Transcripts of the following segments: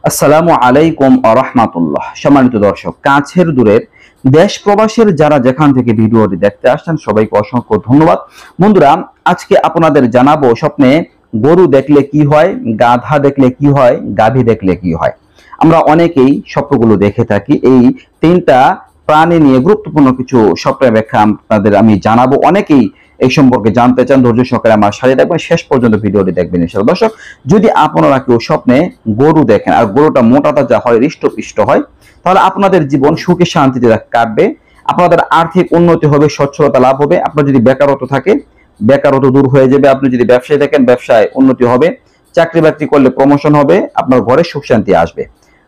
আসসালামু আলাইকুম ওয়া রাহমাতুল্লাহ। সম্মানিত দর্শক, কাছের দূরের দেশ প্রবাসের যারা যেখান থেকে ভিডিওটি দেখতে আসছেন সবাইকে অসংখ্য ধন্যবাদ। বন্ধুরা, আজকে আপনাদের জানাবো স্বপ্নে গরু দেখলে কি হয়, গাধা দেখলে কি হয়, গাভী দেখলে কি হয়। আমরা অনেকেই স্বপ্নগুলো দেখে থাকি। এই তিনটা প্রাণী নিয়ে গুরুত্বপূর্ণ কিছু স্বপ্নের ব্যাখ্যা আপনাদের আমি জানাবো। অনেকেই এই সম্পর্কে জানতে চান, ধৈর্য সহকারে আমার সাথে দেখবেন, শেষ পর্যন্ত ভিডিওটি দেখবেন ইনশাআল্লাহ। দর্শক, যদি আপনারা কেউ স্বপ্নে গরু দেখেন আর গরুটা মোটা তাজা হয়, হৃষ্টপুষ্ট হয়, তাহলে আপনাদের জীবন সুখে শান্তিতে কাটবে, আপনাদের আর্থিক উন্নতি হবে, সচ্ছলতা লাভ হবে। আপনার যদি বেকারত্ব থাকে, বেকারত্ব দূর হয়ে যাবে। আপনি যদি ব্যবসায় থাকেন, ব্যবসায় উন্নতি হবে। চাকরি বাকরি করলে প্রমোশন হবে, আপনার ঘরে সুখ শান্তি আসবে।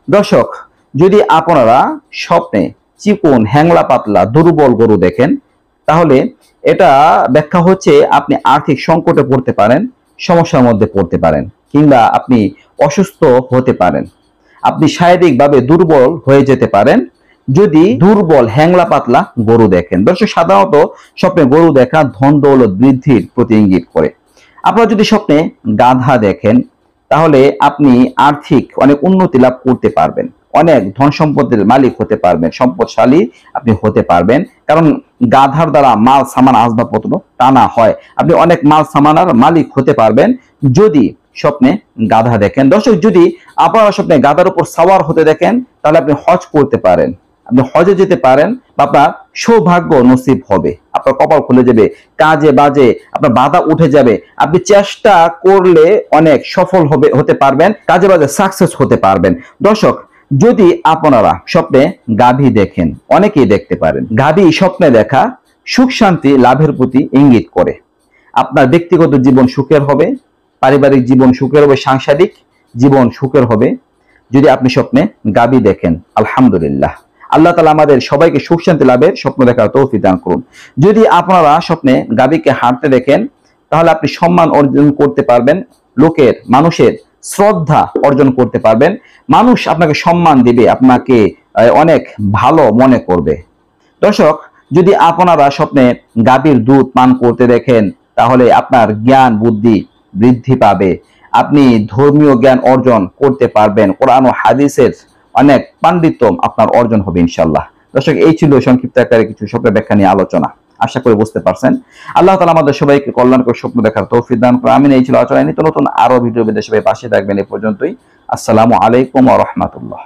দর্শক, যদি আপনারা স্বপ্নে চিকন, হ্যাংলা পাতলা, দুর্বল গরু দেখেন, তাহলে এটা ব্যাখ্যা হচ্ছে আপনি আর্থিক সংকটে পড়তে পারেন, সমস্যার মধ্যে পড়তে পারেন, কিংবা আপনি অসুস্থ হতে পারেন, আপনি শারীরিকভাবে দুর্বল হয়ে যেতে পারেন যদি দুর্বল হ্যাংলা পাতলা গরু দেখেন। দর্শক, সাধারণত স্বপ্নে গরু দেখা ধন দৌলত বৃদ্ধির প্রতি ইঙ্গিত করে। আপনারা যদি স্বপ্নে গাধা দেখেন, তাহলে আপনি আর্থিক অনেক উন্নতি লাভ করতে পারবেন, অনেক ধন সম্পদের মালিক হতে পারবেন, সম্পদশালী আপনি হতে পারবেন। কারণ গাধার দ্বারা মাল সামান আসবাবপত্র টানা হয়, আপনি অনেক মাল সামানার মালিক হতে পারবেন যদি স্বপ্নে গাধা দেখেন। দর্শক, যদি আপনারা স্বপ্নে গাধার উপর সাওয়ার হতে দেখেন, তাহলে আপনি হজ করতে পারেন, আপনি হজে যেতে পারেন, বা আপনার সৌভাগ্য নসিব হবে, আপনার কপাল খুলে যাবে, কাজে বাজে আপনার বাধা উঠে যাবে, আপনি চেষ্টা করলে অনেক সফল হতে পারবেন, কাজে বাজে সাকসেস হতে পারবেন। দর্শক, যদি আপনারা স্বপ্নে গাভী দেখেন, অনেকেই দেখতে পারেন, গাভী স্বপ্নে দেখা সুখ শান্তি লাভের প্রতি ইঙ্গিত করে। আপনার ব্যক্তিগত জীবন সুখের হবে, পারিবারিক জীবন সুখের হবে, সাংসারিক জীবন সুখের হবে যদি আপনি স্বপ্নে গাভী দেখেন। আলহামদুলিল্লাহ, আল্লাহ তাআলা আমাদের সবাইকে সুখ শান্তি লাভের স্বপ্ন দেখার তৌফিক দান করুন। যদি আপনারা স্বপ্নে গাভীকে হাঁটতে দেখেন, তাহলে আপনি সম্মান অর্জন করতে পারবেন, লোকের মানুষের শ্রদ্ধা অর্জন করতে পারবেন, মানুষ আপনাকে সম্মান দিবে, আপনাকে অনেক ভালো মনে করবে। দর্শক, যদি আপনারা স্বপ্নে গাভীর দুধ পান করতে দেখেন, তাহলে আপনার জ্ঞান বুদ্ধি বৃদ্ধি পাবে, আপনি ধর্মীয় জ্ঞান অর্জন করতে পারবেন, কোরআন ও হাদিসের অনেক পাণ্ডিত্য আপনার অর্জন হবে ইনশাআল্লাহ। দর্শক, এই ছিল সংক্ষিপ্ত আকারে কিছু স্বপ্নের ব্যাখ্যা নিয়ে আলোচনা। আশা করি বুঝতে পারছেন। আল্লাহ তাআলা আমাদের সবাইকে কল্যাণকর স্বপ্ন দেখার তৌফিক দান করুন। আমিন। এই ছিল আলোচনা। নিত্য নতুন আরো ভিডিও পেতে সবাই পাশে থাকবেন। এই পর্যন্তই। আসসালামু আলাইকুম ওয়া রাহমাতুল্লাহ।